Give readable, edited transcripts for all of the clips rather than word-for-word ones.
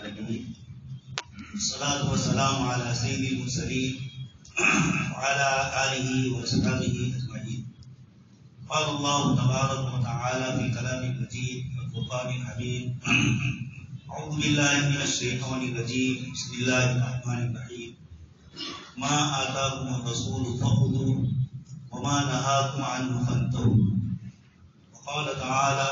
العالمين الصلاة والسلام على سيد المرسلين وعلى آله وأصحابه أجمعين. قال الله تبارك وتعالى في الكلام المجيد والفرقان الحميد: أعوذ بالله من الشيطان الرجيم، بسم الله الرحمن الرحيم. ما آتاكم الرسول فخذوه وما نهاكم عنه فانتهوا. وقال تعالى: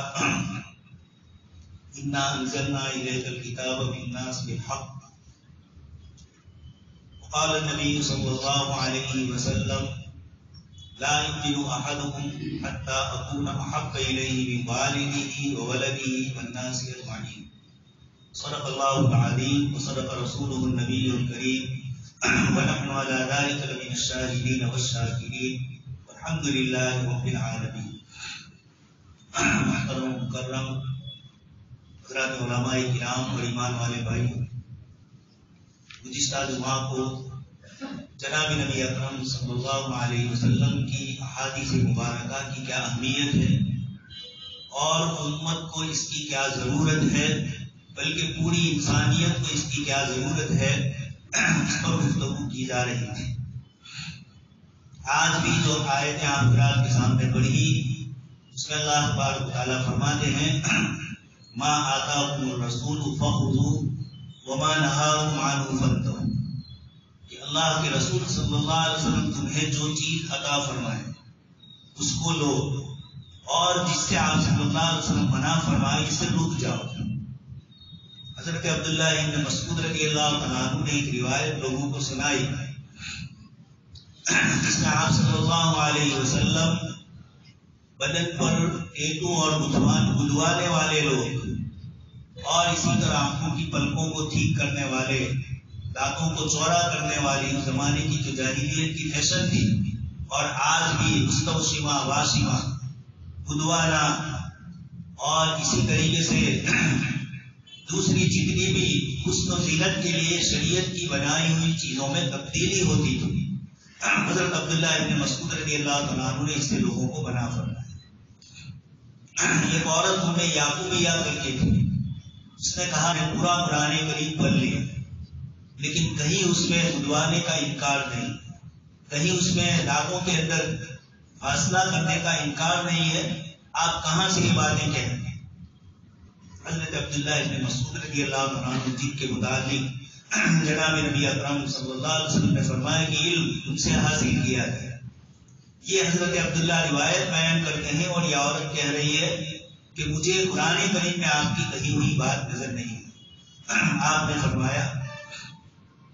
إنا أنزلنا إليك الكتاب بالناس بالحق. وقال النبي صلى الله عليه وسلم: لا يؤمن أحدكم حتى أكون أحب إليه من والده وولده والناس أجمعين. صدق الله العظيم وصدق رسوله النبي الكريم ونحن على ذلك لمن الشاهدين والشاكرين والحمد لله رب العالمين. محترم مکرم حضرات علماء کرام اور ایمان والے بھائی، گزشتہ جمعہ کو جناب نبی اکرم صلی اللہ علیہ وسلم کی احادیث مبارکہ کی کیا اہمیت ہے اور امت کو اس کی کیا ضرورت ہے، بلکہ پوری انسانیت کو اس کی کیا ضرورت ہے، اس پر گفتگو کی جا رہی تھی. آج بھی جو آیتیں آپ حضرات کے سامنے پڑھی، اس میں اللہ تبارک و تعالیٰ فرماتے ہیں: ما آتاکم الرسول فخذوه وما نهاکم عنہ فانتہوا. کہ اللہ کے رسول صلی اللہ علیہ وسلم تمہیں جو چیز عطا فرمائے اس کو لو، اور جس سے آپ صلی اللہ علیہ وسلم منع فرمائے اس سے رک جاؤ. حضرت عبداللہ ابن مسعود رضی اللہ عنہ نے ایک روایت لوگوں کو سنائی جس میں آپ صلی اللہ علیہ وسلم بدن پر ٹیٹو اور گدوانے والے لوگ اور اسی طرح آنکھوں کی پلکوں کو ٹھیک کرنے والے، دانتوں کو چوڑا کرنے والی اس زمانے کی جو جاہلیت کی فیشن تھی، اور آج بھی مستوشمہ واشمہ گدوانا اور اسی طریقے سے دوسری جتنی بھی حسن و زینت کے لیے شریعت کی بنائی ہوئی چیزوں میں تبدیلی ہوتی تھی، حضرت عبداللہ ابن مسعود رضی اللہ عنہ نے اس سے لوگوں کو منع فرمایا. ایک عورت ہمیں یعقوبیہ کر کے تھی، اس نے کہا میں پورا قرآن کریم پڑھ لیا، لیکن کہیں اس میں گدوانے کا انکار نہیں، کہیں اس میں دانتوں کے اندر فاصلہ کرنے کا انکار نہیں ہے. آپ کہاں سے یہ باتیں کہہ رہے ہیں؟ حضرت عبداللہ ابن مسعود رضی اللہ عنہ جن کے متعلق جناب نبی اکرم صلی اللہ علیہ وسلم نے فرمایا کہ علم ان سے حاصل کیا جائے. یہ حضرت عبداللہ روایت بیان کرتے ہیں، اور یہ عورت کہہ رہی ہے کہ مجھے قرآن کریم میں آپ کی کہی ہوئی بات نظر نہیں. آپ نے فرمایا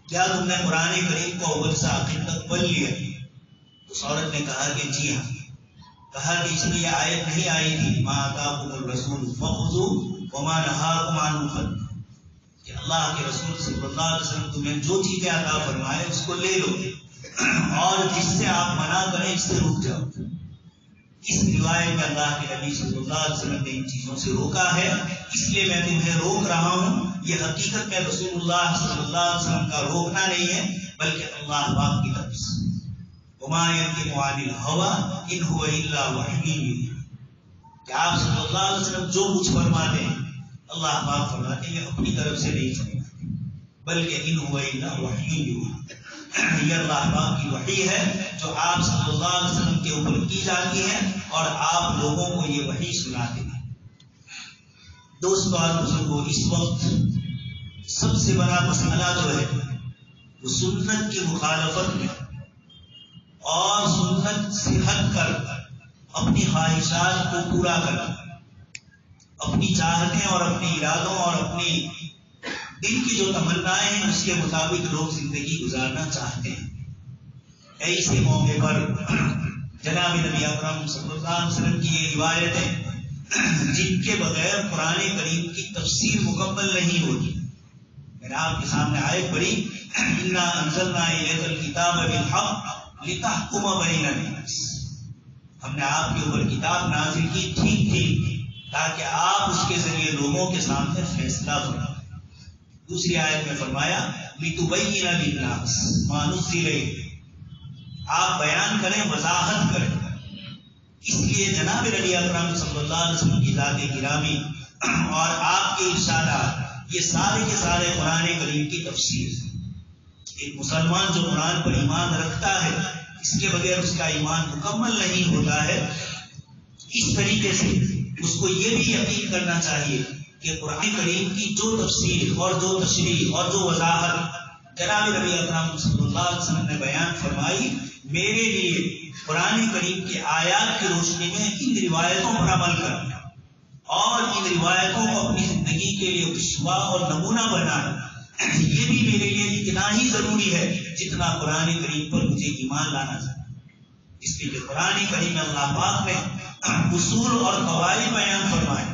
کیا تم نے قرآن کریم کو اول سے آخر تک پڑھ لیا؟ اس عورت نے کہا کہ جی ہاں. کہا کہ اس میں یہ آیت نہیں آئی تھی ما آتاکم الرسول فخذوه وما نهاکم عنہ فانتہوا، کہ اللہ کے رسول صلی اللہ علیہ وسلم تمہیں جو چیزیں عطا فرمائے اس کو لے لو، اور جس سے آپ منع کریں اس سے رک جاؤ. اس روایت میں اللہ کے نبی صلی اللہ علیہ وسلم نے ان چیزوں سے روکا ہے، اس لیے میں تمہیں روک رہا ہوں. یہ حقیقت میں رسول اللہ صلی اللہ علیہ وسلم کا روکنا نہیں ہے، بلکہ اللہ پاک کی طرف سے وما ينطق عن الهوى ان هو الا وحی یوحی، کہ آپ صلی اللہ علیہ وسلم جو کچھ فرماتے ہیں اللہ پاک فرماتے ہیں اپنی طرف سے نہیں فرماتے، بلکہ ان هو الا وحی یوحی، یہ اللہ پاک کی وحی ہے جو آپ صلی اللہ علیہ وسلم کے اوپر کی جاتی ہے اور آپ لوگوں کو یہ وحی سناتے ہیں. دوستو اور بزرگوں، اس وقت سب سے بڑا مسئلہ جو ہے وہ سنت کی مخالفت میں اور سنت سے ہٹ کر اپنی خواہشات کو پورا کرنا، اپنی چاہتیں اور اپنے ارادوں اور اپنی دل کی جو تمنائیں ہیں اس کے مطابق لوگ زندگی گزارنا چاہتے ہیں. ایسے موقع پر جناب نبی اکرم صلی اللہ علیہ وسلم کی یہ روایتیں جن کے بغیر قرآن کریم کی تفسیر مکمل نہیں ہوتی. میں نے آپ کے سامنے آیت پڑھی: انا انزلنا الیک الکتاب بالحق لتحکم بین الناس، ہم نے آپ کے اوپر کتاب نازل کی ٹھیک تاکہ آپ اس کے ذریعے لوگوں کے سامنے فیصلہ فرمائیں. دوسری آیت میں فرمایا لتبین للناس ما نزل الیہم، آپ بیان کریں، وضاحت کریں. اس لیے جناب نبی اکرم صلی اللہ علیہ وسلم کی ذات گرامی اور آپ کے ارشادات یہ سارے کے سارے قرآن کریم کی تفسیر ہے۔ ایک مسلمان جو قرآن پر ایمان رکھتا ہے اس کے بغیر اس کا ایمان مکمل نہیں ہوتا ہے۔ اس طریقے سے اس کو یہ بھی یقین کرنا چاہیے کہ قرآن کریم کی جو تفسیر اور جو تشریح اور جو وضاحت جناب نبی اکرم صلی اللہ علیہ وسلم نے بیان فرمائی، میرے لیے قرآن کریم کی آیات کی روشنی میں ان روایتوں پر عمل کرنا اور ان روایتوں کو اپنی زندگی کے لیے اسوا اور نمونہ بنانا، یہ بھی میرے لیے اتنا ہی ضروری ہے جتنا قرآن کریم پر مجھے ایمان لانا چاہیے۔ اس لیے کہ قرآن کریم میں اللہ پاک نے اصول اور قواعد بیان فرمائے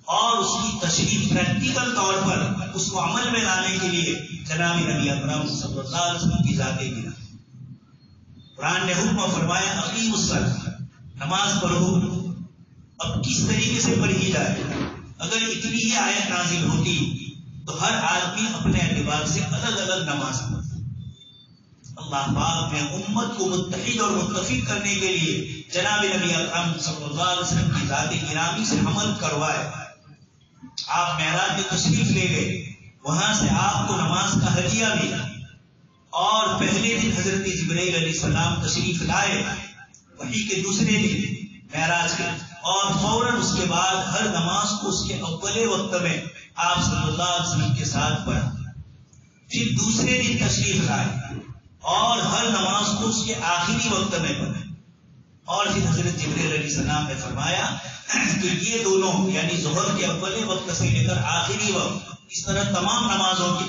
اور اس کی تشریح پریکٹیکل طور پر اس کو عمل میں لانے کے لیے جناب نبی اکرم صلی اللہ علیہ وسلم کی ذات گرا۔ قرآن نے حکم فرمایا اقیموا الصلاۃ، نماز پڑھو۔ اب کس طریقے سے پڑھی جائے؟ اگر اتنی ہی آیت نازل ہوتی تو ہر آدمی اپنے اعتبار سے الگ الگ نماز پڑھتا۔ اللہ پاک نے امت کو متحد اور متفق کرنے کے لیے جناب نبی اکرم صلی اللہ علیہ وسلم کی ذات گرامی سے عمل کروائے۔ آپ معراج میں تشریف لے گئے، وہاں سے آپ کو نماز کا ہدیہ ملا اور پہلے دن حضرت جبرائیل علیہ السلام تشریف لائے وحی کے دوسرے دن معراج کے، اور فوراً اس کے بعد ہر نماز کو اس کے اول وقت میں آپ صلی اللہ علیہ وسلم کے ساتھ پڑھا۔ پھر دوسرے دن تشریف لائے اور ہر نماز کو اس کے آخری وقت میں پڑھا، اور پھر حضرت جبرائیل علیہ السلام نے فرمایا کہ یہ دونوں یعنی ظہر کے اول وقت سے لے کر آخری وقت، اس طرح تمام نمازوں کے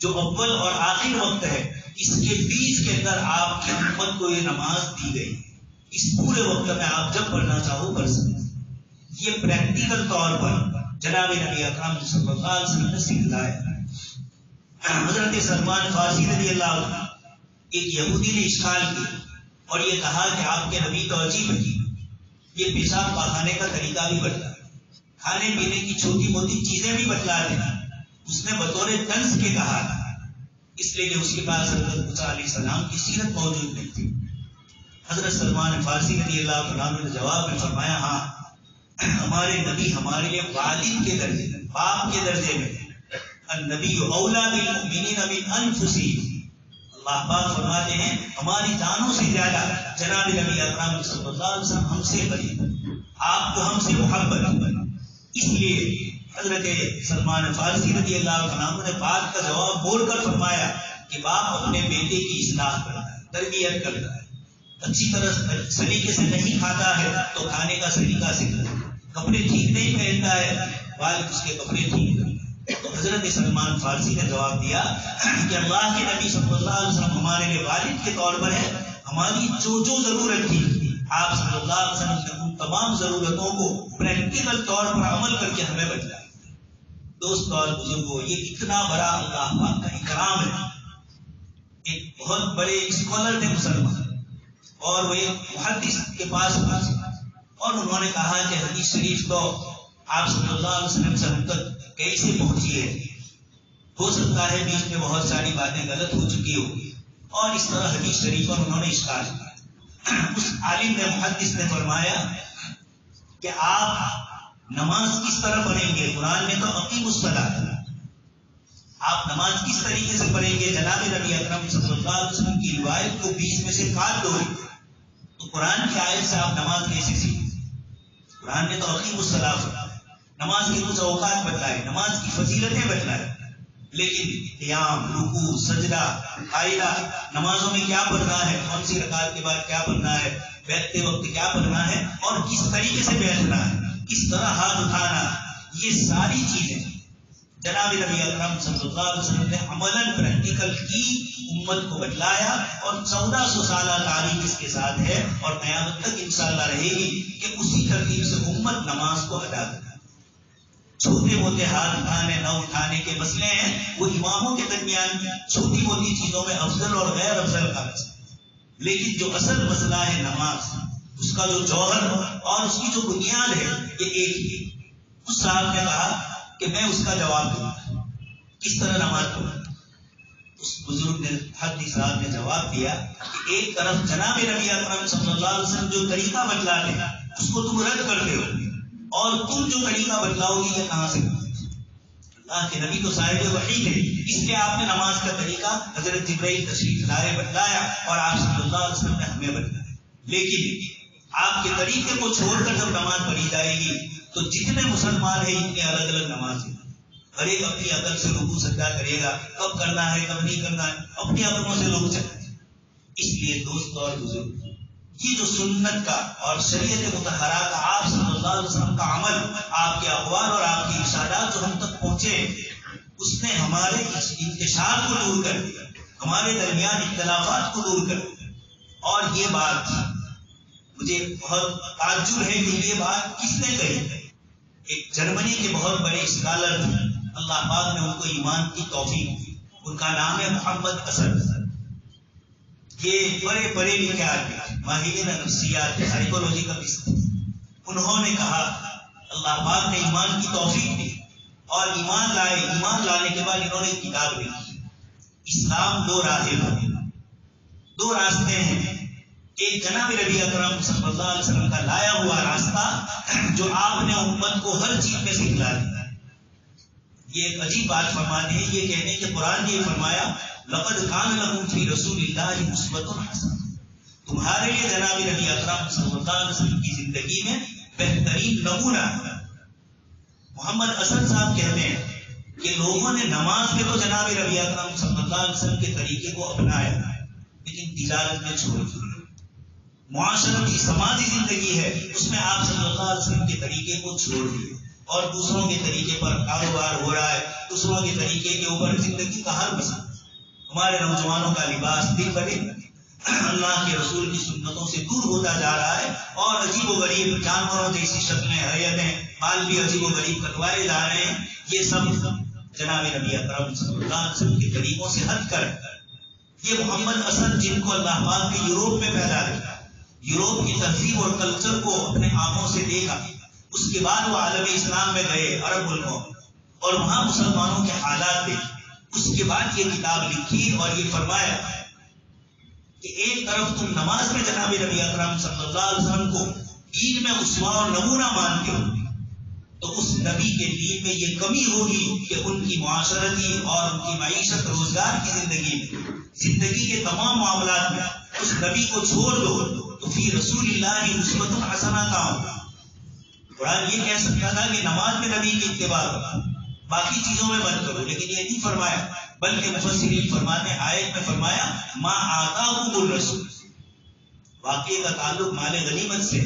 جو اول اور آخر وقت ہے اس کے بیچ کے اندر آپ کی امت کو یہ نماز دی گئی۔ اس پورے وقت میں آپ جب پڑھنا چاہو پڑھ سکتے۔ یہ پریکٹیکل طور پر جناب نبی اکرم صلی اللہ علیہ وسلم نے سکھلایا۔ حضرت سلمان فارسی رضی اللہ عنہ، ایک یہودی نے اشکال کی اور یہ کہا کہ آپ کے نبی تو عجیب ہے، یہ پیشاب پاخانے کا طریقہ بھی بتلا، کھانے پینے کی چھوٹی موٹی چیزیں بھی بتلا دیں۔ اس نے بطور طنز کے کہا، اس لیے کہ اس کے پاس حضرت موسیٰ علیہ السلام کی سیرت موجود نہیں تھی۔ حضرت سلمان فارسی رضی اللہ عنہ نے جواب میں فرمایا، ہاں ہمارے نبی ہمارے لیے والد کے درجے میں، باپ کے درجے میں، النبی اولا بالمؤمنین من انفسہم، اللہ پاک فرماتے ہیں ہماری جانوں سے زیادہ جناب نبی اکرم صلی اللہ علیہ وسلم ہم سے قریب، آپ کو ہم سے محبت۔ اس لیے حضرت سلمان فارسی رضی اللہ عنہ نے بات کا جواب بول کر فرمایا کہ باپ اپنے بیٹے کی اصلاح کرتا ہے، تربیت کرتا ہے، اچھی طرح سلیقے سے نہیں کھاتا ہے تو کھانے کا سلیقہ سکھاتا ہے، کپڑے ٹھیک نہیں پہنتا ہے والد اس کے کپڑے ٹھیک کرتا ہے۔ تو حضرت سلمان فارسی نے جواب دیا کہ اللہ کے نبی صلی اللہ علیہ وسلم ہمارے لیے والد کے طور پر ہے، ہماری جو ضرورت تھی آپ صلی اللہ علیہ وسلم نے ان تمام ضرورتوں کو پریکٹیکل طور پر عمل کر کے ہمیں بتلایا۔ دوست اور بزرگوں، یہ اتنا بڑا اللہ پاک کا اکرام ہے۔ ایک بہت بڑے اسکالر تھے مسلمان اور وہ ایک محدث کے پاس پہنچے اور انہوں نے کہا کہ حدیث شریف تو آپ صلی اللہ علیہ وسلم سے ہم تک کیسے پہنچی ہے؟ ہو سکتا ہے بیچ میں بہت ساری باتیں غلط ہو چکی ہو، اور اس طرح حدیث شریف پر انہوں نے اشکال کیا۔ اس عالم نے محدث نے فرمایا کہ آپ نماز کس طرح پڑھیں گے؟ قرآن میں تو اقیموا الصلاۃ، آپ نماز کس طریقے سے پڑھیں گے؟ جناب نبی اکرم صلی اللہ علیہ وسلم کی روایت کو بیچ میں سے کاٹ دو تو قرآن کی آیت سے آپ نماز کیسے سیکھیں؟ قرآن نے تو اقیموا الصلاۃ، نماز کے کچھ اوقات بتلائے، نماز کی فضیلتیں بتلائے، لیکن قیام، رکوع، سجدہ، قاعدہ، نمازوں میں کیا پڑھنا ہے، کون سی رکعت کے بعد کیا پڑھنا ہے، بیٹھتے وقت کیا پڑھنا ہے اور کس طریقے سے بیٹھنا ہے، کس طرح ہاتھ اٹھانا، یہ ساری چیزیں جناب نبی اکرم صلی اللہ علیہ وسلم نے عملاً پریکٹیکل کی، امت کو بتلایا، اور 1400 سالہ تاریخ اس کے ساتھ ہے اور قیامت تک انشاءاللہ رہے گی کہ اسی ترتیب سے امت نماز کو ادا کرے۔ چھوٹے موٹے ہاتھ اٹھانے نہ اٹھانے کے مسئلے ہیں، وہ اماموں کے درمیان چھوٹی موٹی چیزوں میں افضل اور غیر افضل کا مسئلہ، لیکن جو اصل مسئلہ ہے نماز، اس کا جو جوہر اور اس کی جو بنیاد ہے یہ ایک ہی۔ اس صاحب نے کہا کہ میں اس کا جواب دوں گا، کس طرح نماز پڑھوں؟ اس بزرگ نے حدیث صاحب نے جواب دیا کہ ایک طرف جناب نبی اکرم صلی اللہ علیہ وسلم جو طریقہ بتلاتے ہیں اس کو تم رد کرتے ہو، اور تم جو طریقہ بتلاؤ گی یہ کہاں سے؟ کہ نبی تو صاحب وحی تھے، اس لیے آپ نے نماز کا طریقہ حضرت جبرائیل تشریف لائے بتلایا اور آپ صلی اللہ علیہ وسلم نے ہمیں بتلایا. لیکن آپ کے طریقے کو چھوڑ کر جب نماز پڑھی جائے گی تو جتنے مسلمان ہیں اتنے الگ الگ نماز ہیں. ہر ایک اپنی عقل سے رکوع سجدہ کرے گا، کب کرنا ہے کب نہیں کرنا ہے اپنی عقلوں سے لوگ چلتے ہیں. اس لیے دوست اور بزرگ، یہ جو سنت کا اور شریعت مطہرہ کا آپ صلی اللہ علیہ وسلم کا عمل، آپ کے اقوال اور آپ کی ارشادات جو ہم تک پہنچے، اس نے ہمارے انتشار کو دور کر دیا، ہمارے درمیان اختلافات کو دور کر دیا. اور یہ بات مجھے بہت تعجب ہے کہ یہ بات کس نے کہی. ایک جرمنی کے بہت بڑے اسکالر تھے، اللہ پاک نے ان کو ایمان کی توفیق دی. ان کا نام ہے محمد اسد. یہ بڑے بڑے لکھے آدمی، ماہرین نفسیات، سائیکولوجی کا بھی. انہوں نے کہا اللہ پاک نے ایمان کی توفیق دی اور ایمان لائے. ایمان لانے کے بعد انہوں نے کتاب لکھی، اسلام دو راہیں، دو راستے ہیں. ایک جناب نبی اکرم صلی اللہ علیہ وسلم کا لایا ہوا راستہ جو آپ نے امت کو ہر چیز میں سکھلا دیا. یہ ایک عجیب بات فرماتے ہیں، یہ کہتے ہیں کہ قرآن نے فرمایا لقد کان لکم فی رسول اللہ اسوۃ حسنہ، تمہارے لیے جناب نبی اکرم صلی اللہ علیہ وسلم کی زندگی میں بہترین نمونہ. محمد اسد صاحب کہتے ہیں کہ لوگوں نے نماز میں تو جناب نبی اکرم صلی اللہ علیہ وسلم کے طریقے کو اپنایا لیکن تجارت میں چھوڑ دیا. معاشرتی سماجی زندگی ہے، اس میں آپ صلی اللہ علیہ وسلم کے طریقے کو چھوڑ دیے اور دوسروں کے طریقے پر کاروبار ہو رہا ہے، دوسروں کے طریقے کے اوپر زندگی کا ہر مسئلہ. ہمارے نوجوانوں کا لباس دن بدن اللہ کے رسول کی سنتوں سے دور ہوتا جا رہا ہے اور عجیب و غریب جانوروں جیسی شکلیں، حیتیں، بال بھی عجیب و غریب کٹوائے جا رہے ہیں. یہ سب جناب نبی اکرم صلی اللہ علیہ وسلم کے طریقوں سے ہٹ کر. یہ محمد اسد جن کو اللہ پاک نے یوروپ میں پیدا کیا، یوروپ کی تہذیب اور کلچر کو اپنے آنکھوں سے دیکھا، اس کے بعد وہ عالم اسلام میں گئے عرب ملکوں اور وہاں مسلمانوں کے حالات دیکھے. اس کے بعد یہ کتاب لکھی اور یہ فرمایا کہ ایک طرف تم نماز میں جناب نبی اکرم صلی اللہ علیہ وسلم کو دین میں اسوہ اور نمونہ مانتے ہو تو اس نبی کے دین میں یہ کمی ہوگی کہ ان کی معاشرتی اور ان کی معیشت روزگار کی زندگی کے تمام معاملات میں اس نبی کو چھوڑ دو تو فی رسول اللہ اسوۃ حسنہ کا ہوگا. قرآن یہ کہہ سکتا تھا کہ نماز میں نبی کی اتباع کرو، باقی چیزوں میں مت کرو، لیکن یہ نہیں فرمایا. بلکہ مفسرین فرماتے آیت میں فرمایا ما آتاکم الرسول، واقعے کا تعلق مال غنیمت سے،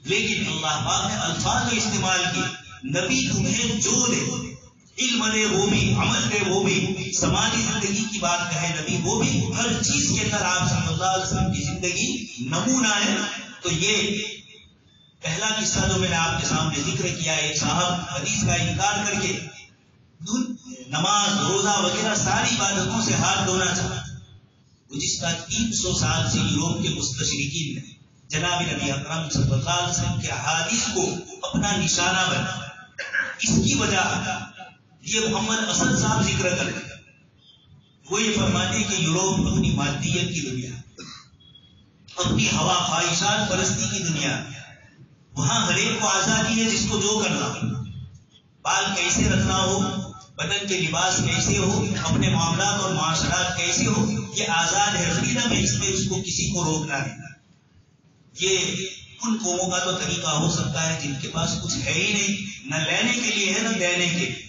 لیکن اللہ پاک نے الفاظ استعمال کی نبی تمہیں جو دے، علم دے وہ بھی، عمل دے وہ بھی، سماجی زندگی کی بات کہے نبی وہ بھی، ہر چیز کے اندر آپ صلی اللہ علیہ وسلم کی زندگی نمونہ ہے. تو یہ پہلا قصہ جو میں نے آپ کے سامنے ذکر کیا، ایک صاحب حدیث کا انکار کر کے نماز روزہ وغیرہ ساری عبادتوں سے ہاتھ دھونا چاہتا، گزشتہ 300 سال سے یوروپ کے مستشرقین نے جناب نبی اکرم صلی اللہ علیہ وسلم کے احادیث کو اپنا نشانہ بنا. اس کی وجہ یہ محمد اسد صاحب ذکر کرتے ہیں. وہ یہ فرماتے ہیں کہ یوروپ اپنی مادیت کی دنیا، اپنی ہوا خواہشات پرستی کی دنیا، وہاں ہر ایک کو آزادی ہے جس کو جو کرنا ہو، بال کیسے رکھنا ہو، بدن کے لباس کیسے ہو، اپنے معاملات اور معاشرات کیسے ہو، یہ آزاد ہے، فریڈم ہے، اس میں اس کو کسی کو روکنا نہیں. یہ ان قوموں کا تو طریقہ ہو سکتا ہے جن کے پاس کچھ ہے ہی نہیں، نہ لینے کے لیے ہے نہ دینے کے لیے،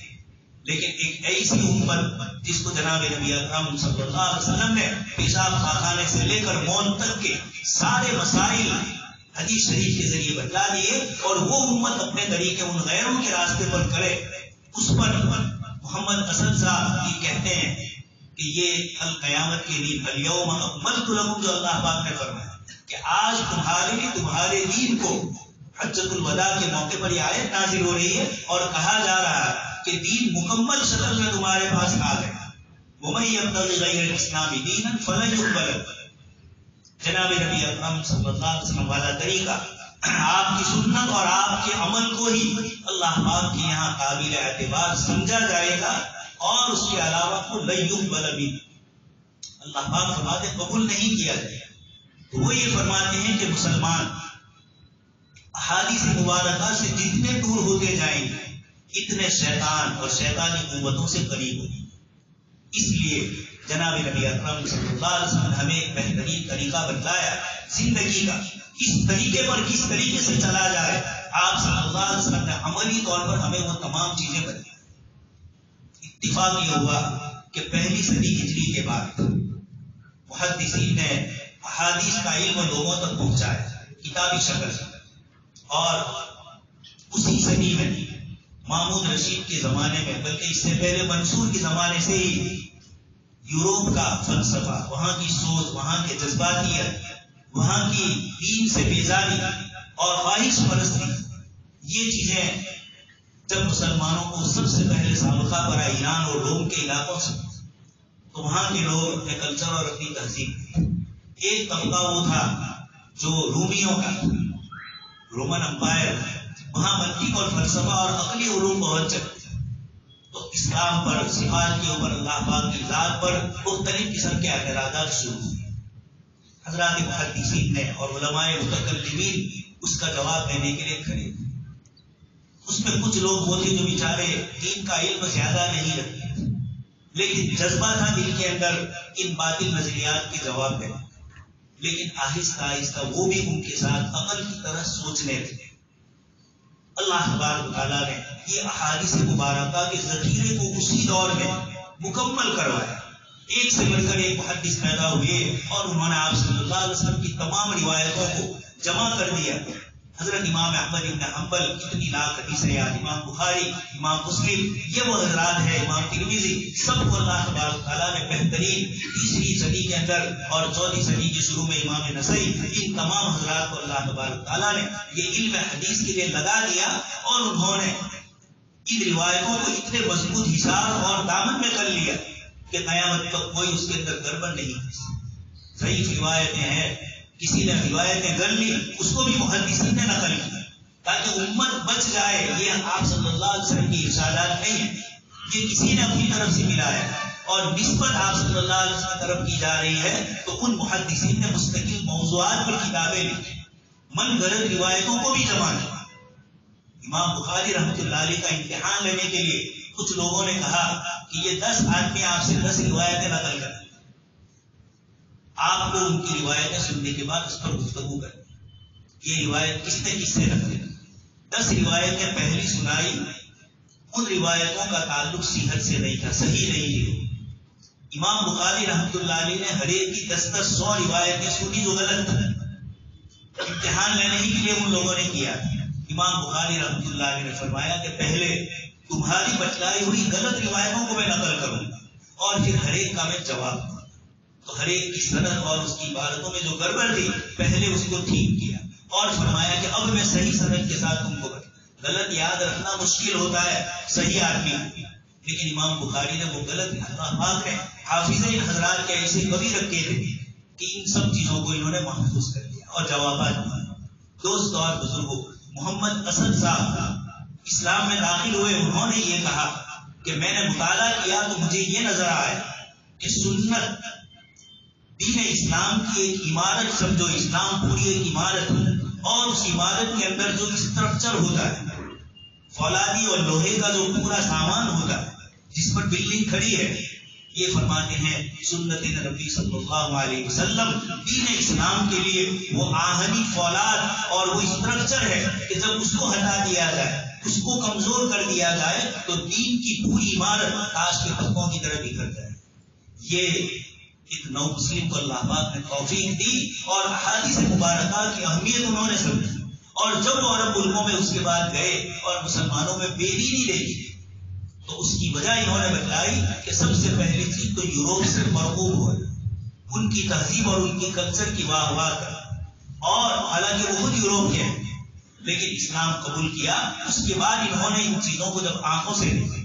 لیکن ایک ایسی امت جس کو جناب نبی اکرم صلی اللہ علیہ وسلم نے پیشاب خانے سے لے کر موت تک کے سارے مسائل حدیث شریف کے ذریعے بتلا دیے، اور وہ امت اپنے طریقے ان غیروں کے راستے پر کرے، اس پر محمد اسد صاحب یہ کہتے ہیں کہ یہ القیامت کے دن الیوم اکملت لکم جو اللہ پاک نے فرمایا کہ آج تمہارے دین کو حجۃ الوداع کے موقع پر یہ آیت نازل ہو رہی ہے اور کہا جا رہا ہے کہ دین مکمل شکل میں تمہارے پاس آ گیا. وَمَن يَبْتَغِ غَيْرَ الْإِسْلَامِ دِينًا فَلَن يُقْبَلَ. جناب نبی اکرم صلی اللہ علیہ وسلم والا طریقہ، آپ کی سنت اور آپ کے عمل کو ہی اللہ پاک کے یہاں قابل اعتبار سمجھا جائے گا، اور اس کے علاوہ کو لن يقبل منه، اللہ پاک فرماتے قبول نہیں کیا جائے گا. تو وہ یہ فرماتے ہیں کہ مسلمان احادیث مبارکہ سے جتنے دور ہوتے جائیں گے اتنے شیطان اور شیطانی قوتوں سے قریب ہوئی. اس لیے جناب نبی اکرم صلی اللہ علیہ وسلم نے ہمیں ایک بہترین طریقہ بتلایا زندگی کا. اس طریقے پر کس طریقے سے چلا جائے. آپ صلی اللہ علیہ وسلم نے عملی طور پر ہمیں وہ تمام چیزیں بتائیں. اتفاق یہ ہوا کہ پہلی صدی ہجری کے بعد محدثین نے احادیث کا علم لوگوں تک پہنچایا کتابی شکل سے. اور اسی صدی میں محمود رشید کے زمانے میں، بلکہ اس سے پہلے منصور کے زمانے سے ہی یوروپ کا فلسفہ، وہاں کی سوچ، وہاں کے جذباتیت، وہاں کی دین سے بیزاری اور خواہش پرستی، یہ چیزیں جب مسلمانوں کو سب سے پہلے سابقہ پڑا ایران اور روم کے علاقوں سے، تو وہاں کے لوگ اپنے کلچر اور اپنی تہذیب، ایک طبقہ وہ تھا جو رومیوں کا، رومن امپائر، وہاں منطق اور فلسفہ اور عقلی علوم بہت چلتے، تو اسلام پر، صفات کے اوپر، اللہ پاک کی ذات پر مختلف قسم کے اعتراضات شروع ہوئے. حضرات محدثین نے اور علماء متکلمین اس کا جواب دینے کے لیے کھڑے. اس میں کچھ لوگ وہ تھے جو بیچارے دین کا علم زیادہ نہیں رکھتے، لیکن جذبہ تھا دل کے اندر ان باطل نظریات کے جواب دینے. لیکن آہستہ آہستہ وہ بھی ان کے ساتھ عقل کی طرح سوچنے لگے. اللہ تبارک و تعالیٰ نے یہ احادیث مبارکہ کے ذخیرے کو اسی دور میں مکمل کروایا. ایک سے بڑھ کر ایک محدث پیدا ہوئے اور انہوں نے آپ صلی اللہ علیہ وسلم کی تمام روایتوں کو جمع کر دیا. حضرت امام احمد بن حنبل کتنی لاکھ حدیثیں یاد، امام بخاری، امام مسلم، یہ وہ حضرات ہیں، امام ترمذی، سب کو اللہ تبارک تعالیٰ نے بہترین تیسری صدی کے اندر اور چوتھی صدی کے شروع میں امام نسائی، ان تمام حضرات کو اللہ تبارک تعالیٰ نے یہ علم حدیث کے لیے لگا دیا اور انہوں نے ان روایتوں کو اتنے مضبوط حساب اور دامن میں کر لیا کہ قیامت تک کوئی اس کے اندر گڑبڑ نہیں کی. ضعیف روایتیں ہیں، کسی نے روایتیں گڑھ لی، اس کو بھی محدثین نے نقل کی تاکہ امت بچ جائے. یہ آپ صلی اللہ علیہ وسلم کی ارشادات نہیں ہیں، یہ کسی نے اپنی طرف سے ملایا اور نسبت آپ صلی اللہ علیہ وسلم کی طرف کی جا رہی ہے. تو ان محدثین نے مستقل موضوعات پر کتابیں لکھی، من گھڑت روایتوں کو بھی جمع کیا. امام بخاری رحمۃ اللہ علیہ کا امتحان لینے کے لیے کچھ لوگوں نے کہا کہ یہ 10 آدمی آپ سے 10 روایتیں نقل کریں، آپ کو ان کی روایتیں سننے کے بعد اس پر گفتگو کریں. یہ روایت کس نے کس سے نقل کی؟ 10 روایتیں پہلی سنائی، ان روایتوں کا تعلق صحت سے نہیں تھا، صحیح نہیں تھی. امام بخاری رحمۃ اللہ علیہ نے ہر ایک کی 10 100 روایتیں سنی جو غلط تھی. امتحان لینے ہی کے لیے ان لوگوں نے کیا. امام بخاری رحمۃ اللہ علیہ نے فرمایا کہ پہلے تمہاری بتلائی ہوئی غلط روایتوں کو میں نقل کروں اور پھر ہر ایک کا میں جواب دوں. تو ہر ایک کی سند اور اس کی عبارتوں میں جو گڑبڑ تھی پہلے اس کو ٹھیک کیا اور فرمایا کہ اب میں صحیح سند کے ساتھ تم کو غلط یاد رکھنا مشکل ہوتا ہے صحیح آدمی، لیکن امام بخاری نے وہ غلط اللہ نے حافظ ان حضرات کے ایسے کبھی رکھے تھے کہ ان سب چیزوں کو انہوں نے محفوظ کر دیا اور جوابات دیے. دوست اور بزرگوں، محمد اسد صاحب اسلام میں داخل ہوئے، انہوں نے یہ کہا کہ میں نے مطالعہ کیا تو مجھے یہ نظر آیا کہ سنت دین اسلام کی ایک عمارت سمجھو، اسلام پوری ایک عمارت اور اس عمارت کے اندر جو اسٹرکچر ہوتا ہے، فولادی اور لوہے کا جو پورا سامان ہوتا ہے جس پر بلڈنگ کھڑی ہے، یہ فرماتے ہیں سنت نبی صلی اللہ علیہ وسلم دین اسلام کے لیے وہ آہنی فولاد اور وہ اسٹرکچر ہے کہ جب اس کو ہٹا دیا جائے، اس کو کمزور کر دیا جائے تو دین کی پوری عمارت تاش کے پتوں کی طرح بکھر جائے. یہ ایک نو مسلم کو اللہ پاک نے توفیق دی اور احادیث مبارکہ کی اہمیت انہوں نے سمجھی، اور جب وہ عرب ملکوں میں اس کے بعد گئے اور مسلمانوں میں بے دینی دیکھی تو اس کی وجہ انہوں نے بتلائی کہ سب سے پہلی چیز تو یوروپ سے مرغوب ہوا، ان کی تہذیب اور ان کی کلچر کی واہ واہ کر، اور حالانکہ وہ خود یوروپ کے ہیں لیکن اسلام قبول کیا. اس کے بعد انہوں نے ان چیزوں کو جب آنکھوں سے دیکھا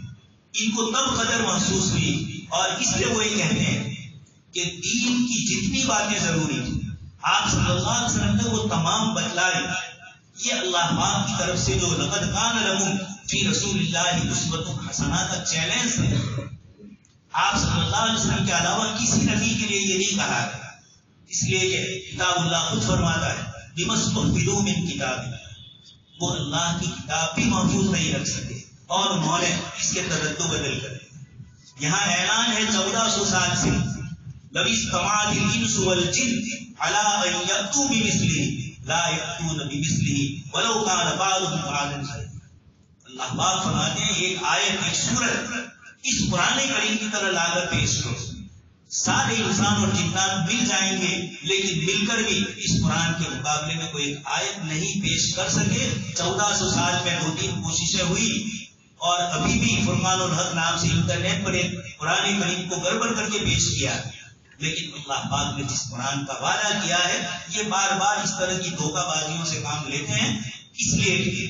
ان کو تب قدر محسوس ہوئی، اور اس لیے وہ یہ کہتے ہیں کہ دین کی جتنی باتیں ضروری تھی آپ صلی اللہ علیہ وسلم نے وہ تمام بتلائی. یہ اللہ پاک کی طرف سے جو لقد کان لکم فی رسول اللہ اسوۃ حسنہ کا چیلنج ہے، آپ صلی اللہ علیہ وسلم کے علاوہ کسی نبی کے لیے یہ نہیں کہا گیا، اس لیے کہ کتاب اللہ خود فرماتا ہے بِمَا اسْتُحْفِظُوا مِن کتاب، وہ اللہ کی کتاب بھی محفوظ نہیں رکھ سکے اور انہوں نے اس کے تردد بدل کر دیا۔ یہاں اعلان ہے 1400 سال سے لو اجتمعت الانس والجن على ان يأتوا بمثله لا يأتون بمثله ولو كان بعضهم بعضا ظهيرا۔ اللہ پاک فرماتے ہیں ایک آیت، ایک سورت اس قرآن کریم کی طرح لا کر پیش کرو، سارے انسان اور جنات مل جائیں گے لیکن مل کر بھی اس قرآن کے مقابلے میں کوئی ایک آیت نہیں پیش کر سکے۔ 1400 سال میں 2-3 کوششیں ہوئی اور ابھی بھی فرقان الحق نام سے انٹرنیٹ پر ایک قرآن کریم کو گڑبڑ کر کے پیش کیا، لیکن اللہ پاک نے جس قرآن کا وعدہ کیا ہے یہ بار بار اس طرح کی دھوکہ بازیوں سے کام لیتے ہیں۔ اس لیے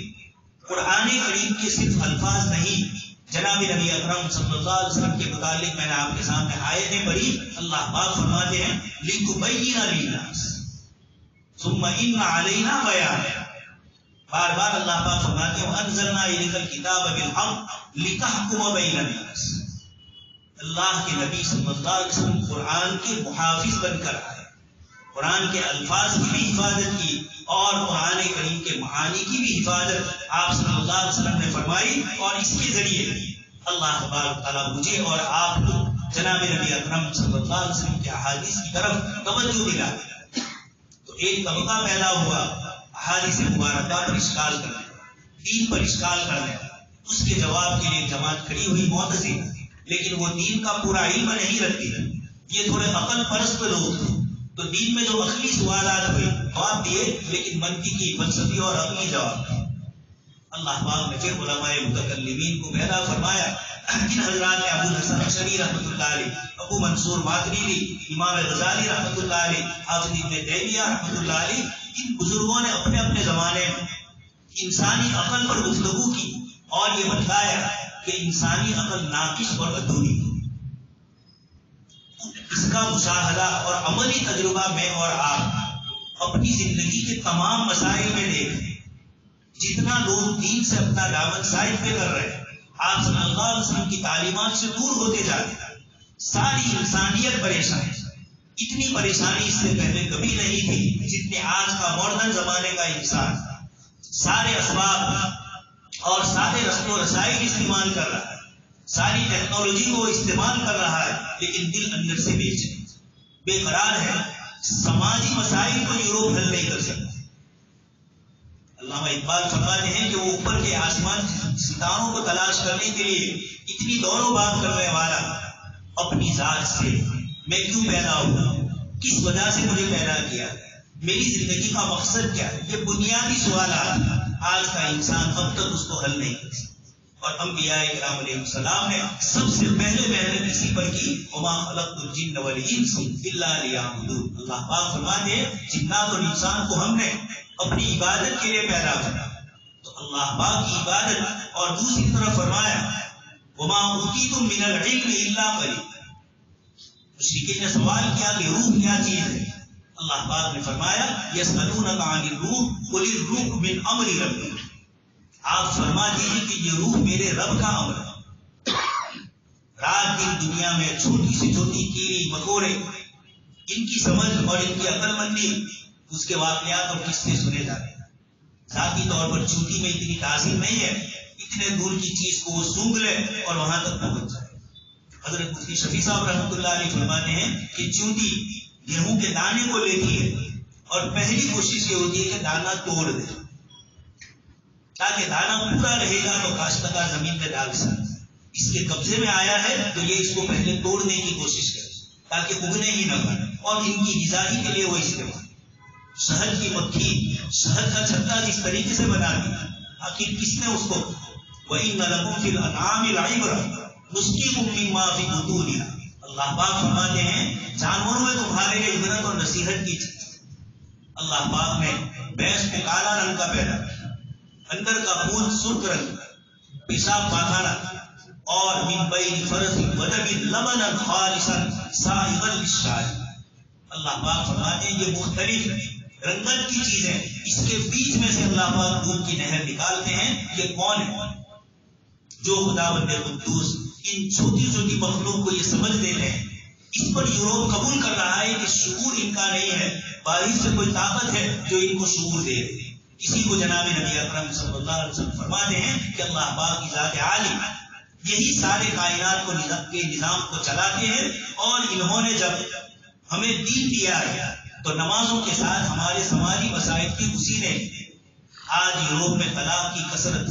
قرآن کریم کے صرف الفاظ نہیں، جناب نبی اکرم صلی اللہ علیہ وسلم کے متعلق میں نے آپ کے سامنے آیتیں پڑھی۔ اللہ پاک فرماتے ہیں لِتُبَيِّنَ لِلنَّاسِ ثُمَّ إِنَّ عَلَيْنَا بَيَانَهُ۔ بار بار اللہ پاک فرماتے ہیں وَأَنزَلْنَا إِلَيْكَ الْكِتَابَ بِالْحَقِّ لِتَحْكُمَ بَيْنَ النَّاسِ۔ اللہ کے نبی صلی اللہ علیہ وسلم قرآن کے محافظ بن کر آئے، قرآن کے الفاظ کی بھی حفاظت کی اور قرآن کریم کے معانی کی بھی حفاظت آپ صلی اللہ علیہ وسلم نے فرمائی، اور اس کے ذریعے اللہ تبارک تعالیٰ مجھے اور آپ کو جناب نبی اکرم صلی اللہ علیہ وسلم کے احادیث کی طرف توجہ دلا۔ تو ایک طبقہ پیدا ہوا احادیث مبارکہ پر اشکال کرنے، دین پر اشکال کرنے، اس کے جواب کے لیے جماعت کھڑی ہوئی معتزلہ، لیکن وہ دین کا پورا علم نہیں رکھتی، یہ تھوڑے عقل پرست لوگ تھے، تو دین میں جو عقلی سوالات ہوئے جواب دیے، لیکن منطقی فلسفی اور عقلی جواب دیے۔ اللہ پاک نے پھر علماء متکلمین کو پیدا فرمایا، جن حضرات نے ابو الحسن اشعری رحمۃ اللہ علیہ، ابو منصور ماتریدی، امام غزالی رحمۃ اللہ علیہ، حافظ ابن تیمیہ رحمۃ اللہ علیہ، ان بزرگوں نے اپنے اپنے زمانے میں انسانی عقل پر گفتگو کی اور یہ بتلایا کہ انسانی عقل ناقص اور ادھوری، اس کا مشاہدہ اور عملی تجربہ میں اور آپ اپنی زندگی کے تمام مسائل میں دیکھیں۔ جتنا لوگ دین سے اپنا دامن سائڈ پہ کر رہے ہیں، آپ صلی اللہ علیہ وسلم کی تعلیمات سے دور ہوتے جاتے ہیں، ساری انسانیت پریشان ہے۔ اتنی پریشانی اس سے پہلے کبھی نہیں تھی جتنے آج کا ماڈرن زمانے کا انسان سارے اسباب اور سارے رسم و رسائل استعمال کر رہا ہے، ساری ٹیکنالوجی کو استعمال کر رہا ہے، لیکن دل اندر سے بے قرار ہے۔ سماجی مسائل کو یوروپ حل نہیں کر سکتا۔ علامہ اقبال فرماتے ہیں کہ وہ اوپر کے آسمان ستاروں کو تلاش کرنے کے لیے اتنی دور و بھاگ کرنے والا اپنی ذات سے میں کیوں پیدا ہوا، کس وجہ سے مجھے پیدا کیا، میری زندگی کا مقصد کیا ہے، یہ بنیادی سوالات آج کا انسان اب تک اس کو حل نہیں کر سکتا۔ اور انبیاء کرام علیہ السلام نے سب سے پہلے محنت اسی پر کی، وما خلقت الجن والانس الا لیعبدون۔ اللہ پاک فرماتے ہیں جنات اور انسان کو ہم نے اپنی عبادت کے لیے پیدا کرا، تو اللہ پاک کی عبادت، اور دوسری طرف فرمایا وما اوتیتم من العلم الا قلیلا۔ مشرکین نے سوال کیا کہ روح کیا چیز ہے، اللہ پاک نے فرمایا یسألونک عن الروح قل الروح من امر ربی۔ آپ فرما دیجیے کہ یہ روح میرے رب کا امر ہے۔ رات دن دنیا میں چھوٹی سے چھوٹی کیڑی مکوڑے، ان کی سمجھ اور ان کی عقل مندی، اس کے واقعات اور قصے سنے جاتے ہیں۔ ذاتی طور پر چونٹی میں اتنی تاثیر نہیں ہے، اتنے دور کی چیز کو وہ سونگ لے اور وہاں تک پہنچ جائے۔ حضرت مفتی شفیع صاحب رحمۃ اللہ علیہ فرماتے ہیں کہ چونٹی گیہوں کے دانے کو لیتی ہے اور پہلی کوشش یہ ہوتی ہے کہ دانا توڑ دے، تاکہ دانا پورا رہے گا تو کاشتکار زمین میں ڈال سکے۔ اس کے قبضے میں آیا ہے تو یہ اس کو پہلے توڑنے کی کوشش کرے تاکہ اگنے ہی نہ پڑے، اور ان کی غذائی کے لیے وہ استعمال۔ شہد کی مکھی شہد کا چھتا جس طریقے سے بنا دیا، آخر کس نے اس کو وَإِنَّ لَكُمْ فِي الْأَنْعَامِ لَعِبْرَةً نُسْقِيكُم مِّمَّا فِي بُطُونِهَا۔ اللہ پاک فرماتے ہیں جانوروں میں تمہارے لیے عبرت اور نصیحت کی چیز۔ اللہ پاک نے بھینس کو کالا رنگ کا پیدا کیا، اندر کا خون سرخ رنگ، پیشاب پاخانہ، اور من بین فرث ودم لبنا خالصا سائغا للشارب۔ اللہ پاک فرماتے ہیں یہ مختلف رنگت کی چیزیں، اس کے بیچ میں سے اللہ پاک دودھ کی نہر نکالتے ہیں۔ یہ کون ہے؟ جو خداوند قدوس ان چھوٹی چھوٹی مخلوق کو یہ سمجھ دیتے ہیں۔ اس پر یوروپ قبول کر رہا ہے کہ شعور ان کا نہیں ہے، باہر سے کوئی طاقت ہے جو ان کو شعور دے رہی ہے۔ اسی کو جناب نبی اکرم صلی اللہ علیہ وسلم فرماتے ہیں کہ اللہ پاک کی ذات عالی یہی سارے کائنات کو کے نظام کو چلاتے ہیں، اور انہوں نے جب ہمیں دین دیا ہے تو نمازوں کے ساتھ ہمارے سماجی مسائل کی اسی نے آج یورپ میں طلاق کی کثرت،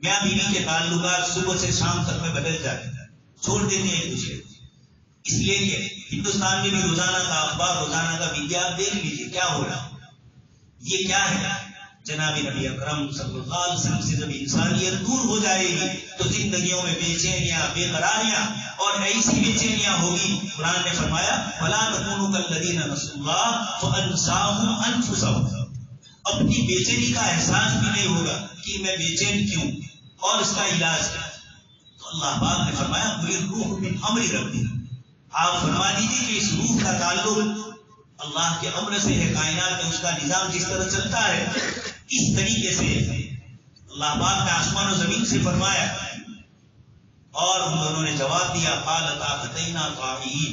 میاں بیوی کے تعلقات صبح سے شام تک میں بدل جاتے ہیں، چھوڑ دیتے ہیں ایک دوسرے کو، اس لیے کہ ہندوستان میں بھی روزانہ کا اخبار، روزانہ کا میڈیا آپ دیکھ لیجیے کیا ہو رہا ہے۔ یہ کیا ہے؟ جناب نبی اکرم صلی اللہ علیہ وسلم سے جب انسانیت دور ہو جائے گی تو زندگیوں میں بے چینیاں، بے قراریاں اور ایسی بے چینیاں ہوگی۔ قرآن نے فرمایا وَلَا تَكُونُوا كَالَّذِينَ نَسُوا اللَّهَ فَأَنسَاهُمْ أَنفُسَهُمْ، اپنی بے چینی کا احساس بھی نہیں ہوگا کہ میں بے چین کیوں، اور اس کا علاج کیا؟ تو اللہ پاک نے فرمایا قُلِ الرُّوحُ مِنْ أَمْرِ رَبِّي، آپ فرما دیجیے کہ اس روح کا تعلق اللہ کے امر سے ہے، کائنات میں اس کا نظام جس طرح چلتا ہے اس طریقے سے اللہ پاک نے آسمان و زمین سے فرمایا، اور ان دونوں نے جواب دیا قالتا اتینا طاعین،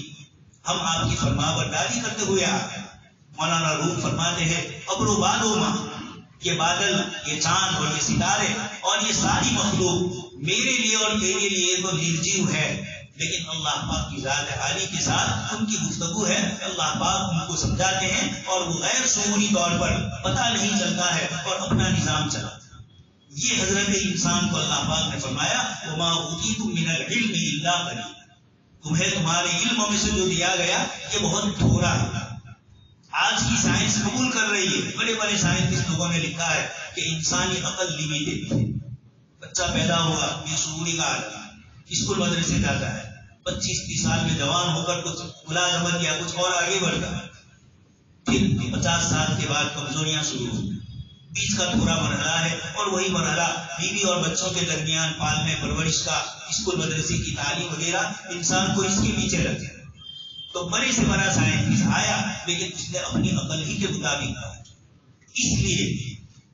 ہم آپ کی فرما برداری کرتے ہوئے آ گئے۔ مولانا روم فرماتے ہیں ابر و بادو ماں، یہ بادل، یہ چاند اور یہ ستارے اور یہ ساری مخلوق میرے لیے اور تیرے لیے تو نرجیو ہے، لیکن اللہ پاک کی ذات عالی کے ساتھ ان کی گفتگو ہے، اللہ پاک ان کو سمجھاتے ہیں اور وہ غیر شعوری طور پر پتہ نہیں چلتا ہے اور اپنا نظام چلاتا ہے۔ یہ حضرت انسان کو اللہ پاک نے فرمایا وما اوتیتم من العلم الا قلیلا، تمہیں تمہارے علموں میں سے جو دیا گیا یہ بہت تھوڑا ہے۔ آج کی سائنس قبول کر رہی ہے، بڑے بڑے سائنٹسٹ لوگوں نے لکھا ہے کہ انسانی عقل لمیٹڈ ہے، بچہ پیدا ہوا بے شعوری کا عالم، اسکول مدرسے جاتا ہے، 25-30 سال میں جوان ہو کر کچھ ملازمت یا کچھ اور آگے بڑھتا ہے، پھر 50 سال کے بعد کمزوریاں شروع ہوتی ہیں، بیچ کا تھوڑا مرحلہ ہے، اور وہی مرحلہ بیوی اور بچوں کے درمیان پالنے پرورش کا، اسکول مدرسے کی تعلیم وغیرہ انسان کو اس کے پیچھے رکھے۔ تو بڑے سے بڑا سائنٹسٹ آیا لیکن اس نے اپنی عقل ہی کے مطابق کہا، اس لیے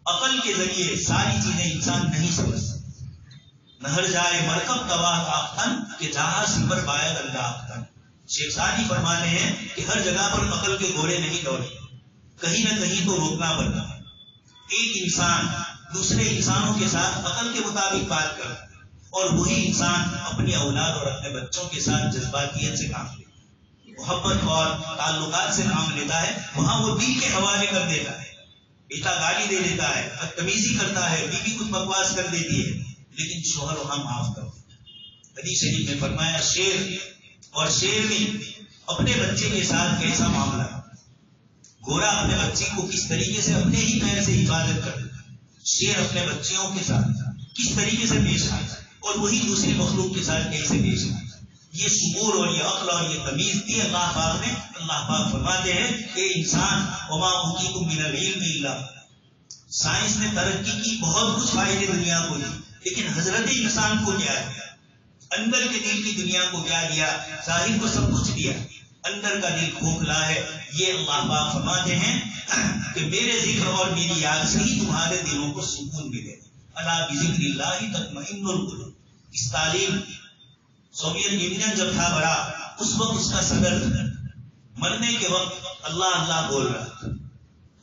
عقل کے ذریعے ساری چیزیں انسان نہیں سمجھ سکتا۔ نہر جائے مرکب تواہ آختن کہ جہاں سمر باید اللہ آختن، شیخ سعدی فرماتے ہیں کہ ہر جگہ پر عقل کے گھوڑے نہیں دوڑے، کہیں نہ کہیں تو روکنا پڑتا ہے۔ ایک انسان دوسرے انسانوں کے ساتھ عقل کے مطابق بات کرتا ہے، اور وہی انسان اپنی اولاد اور اپنے بچوں کے ساتھ جذباتیت سے کام لیتا ہے، محبت اور تعلقات سے کام لیتا ہے، وہاں وہ دل کے حوالے کر دیتا ہے، بیٹا گالی دے دیتا ہے، بدتمیزی کرتا ہے، بیوی کچھ بکواس کر دیتی ہے، لیکن شوہر وہاں معاف کر دیتا ہے۔ حدیث شریف میں فرمایا شیر اور شیرنی اپنے بچے کے ساتھ کیسا معاملہ ہے، گھوڑا اپنے بچے کو کس طریقے سے اپنے ہی پیر سے حفاظت کر دیتا ہے، شیر اپنے بچیوں کے ساتھ کس طریقے سے پیش آتا ہے، اور وہی دوسری مخلوق کے ساتھ کیسے پیش آتا ہے۔ یہ شعور اور یہ عقل اور یہ تمیز دی اللہ پاک نے۔ اللہ پاک فرماتے ہیں کہ انسان وما اوتیتم من العلم الا، سائنس نے ترقی کی، بہت کچھ فائدے دنیا کو دی، لیکن حضرت انسان کو کیا دیا؟ اندر کے دل کی دنیا کو کیا دیا؟ ظاہر کو سب کچھ دیا، اندر کا دل کھوکھلا ہے۔ یہ اللہ پاک فرماتے ہیں کہ میرے ذکر اور میری یاد سے ہی تمہارے دلوں کو سکون ملے، الا بذکر اللہ تطمئن القلوب۔ اس تعلیم سوویت یونین جب تھا بڑا، اس وقت اس کا صدر مرنے کے وقت اللہ اللہ بول رہا تھا،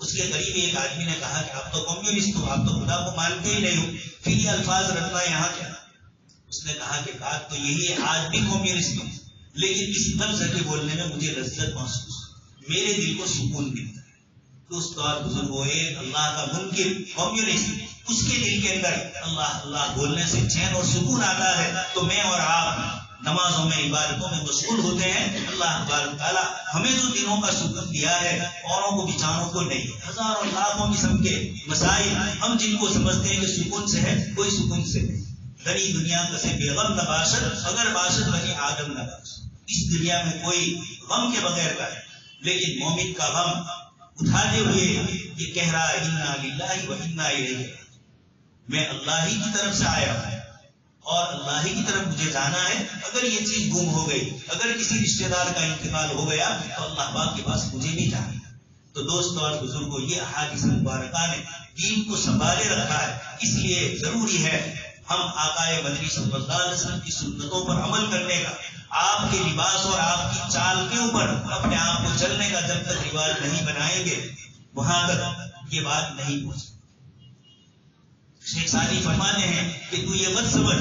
اس کے قریب ایک آدمی نے کہا کہ آپ تو کمیونسٹ ہو، آپ تو خدا کو مانتے ہی نہیں ہو، پھر یہ الفاظ رکھنا یہاں کیا؟ اس نے کہا کہ بات تو یہی ہے، آج بھی کمیونسٹ ہوں، لیکن اس لفظ کے بولنے میں مجھے لذت محسوس، میرے دل کو سکون ملتا ہے۔ دوست اور بزرگوں، ایک اللہ کا منکر کمیونسٹ، اس کے دل کے اندر اللہ اللہ بولنے سے چین اور سکون آتا ہے، تو میں اور آپ نمازوں میں عبادتوں میں مشغول ہوتے ہیں۔ اللہ تبارک تعالیٰ ہمیں جو دنوں کا سکون دیا ہے، اوروں کو بیچاروں کو نہیں۔ ہزاروں لاکھوں قسم کے مسائل ہم جن کو سمجھتے ہیں کہ سکون سے ہے، کوئی سکون سے نہیں۔ غنی دنیا کسے بے غم نہ باشد، اگر باشد بنی آدم نہ باشد، اس دنیا میں کوئی غم کے بغیر کا ہے، لیکن مومن کا غم اٹھاتے ہوئے یہ کہہ رہا ہے انا للہ و انا الیہ راجعون، میں اللہ ہی کی طرف سے آیا ہوں اور اللہ ہی کی طرف مجھے جانا ہے۔ اگر یہ چیز گم ہو گئی، اگر کسی رشتہ دار کا انتقال ہو گیا تو اللہ پاک کے پاس مجھے نہیں جانا۔ تو دوستوں اور بزرگوں، یہ احادیث مبارکہ نے دین کو سنبھالے رکھا ہے، اس لیے ضروری ہے ہم آقا مدنی صلی اللہ علیہ وسلم کی سنتوں پر عمل کرنے کا، آپ کے لباس اور آپ کی چال کے اوپر اپنے آپ کو چلنے کا جب تک رواج نہیں بنائیں گے، وہاں تک یہ بات نہیں پہنچ. شیخ سعدی فرماتے ہیں کہ تو یہ مت سمجھ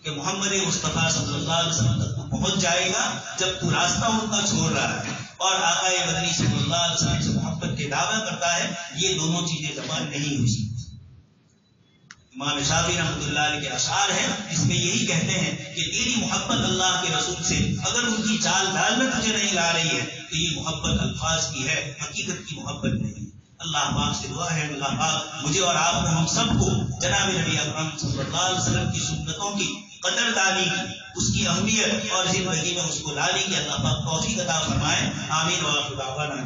کہ محمد مصطفیٰ صلی اللہ علیہ وسلم تک تو پہنچ جائے گا جب تو راستہ ان کا چھوڑ رہا ہے اور آقا مدنی صلی اللہ علیہ وسلم سے محبت کے دعویٰ کرتا ہے. یہ دونوں چیزیں جمع نہیں ہو سکتی. امام شافعی رحمۃ اللہ علیہ کے اشعار ہیں جس میں یہی کہتے ہیں کہ تیری محبت اللہ کے رسول سے اگر ان کی چال ڈال میں تجھے نہیں لا رہی ہے تو یہ محبت الفاظ کی ہے، حقیقت کی محبت نہیں. اللہ پاک سے دعا ہے اللہ پاک مجھے اور آپ کو، ہم سب کو جناب نبی اکرم صلی اللہ علیہ وسلم کی سنتوں کی قدر دانی کی، اس کی اہمیت اور زندگی میں اس کو لانے کی اللہ پاک توفیق عطا فرمائے. آمین. وآخر دعوانا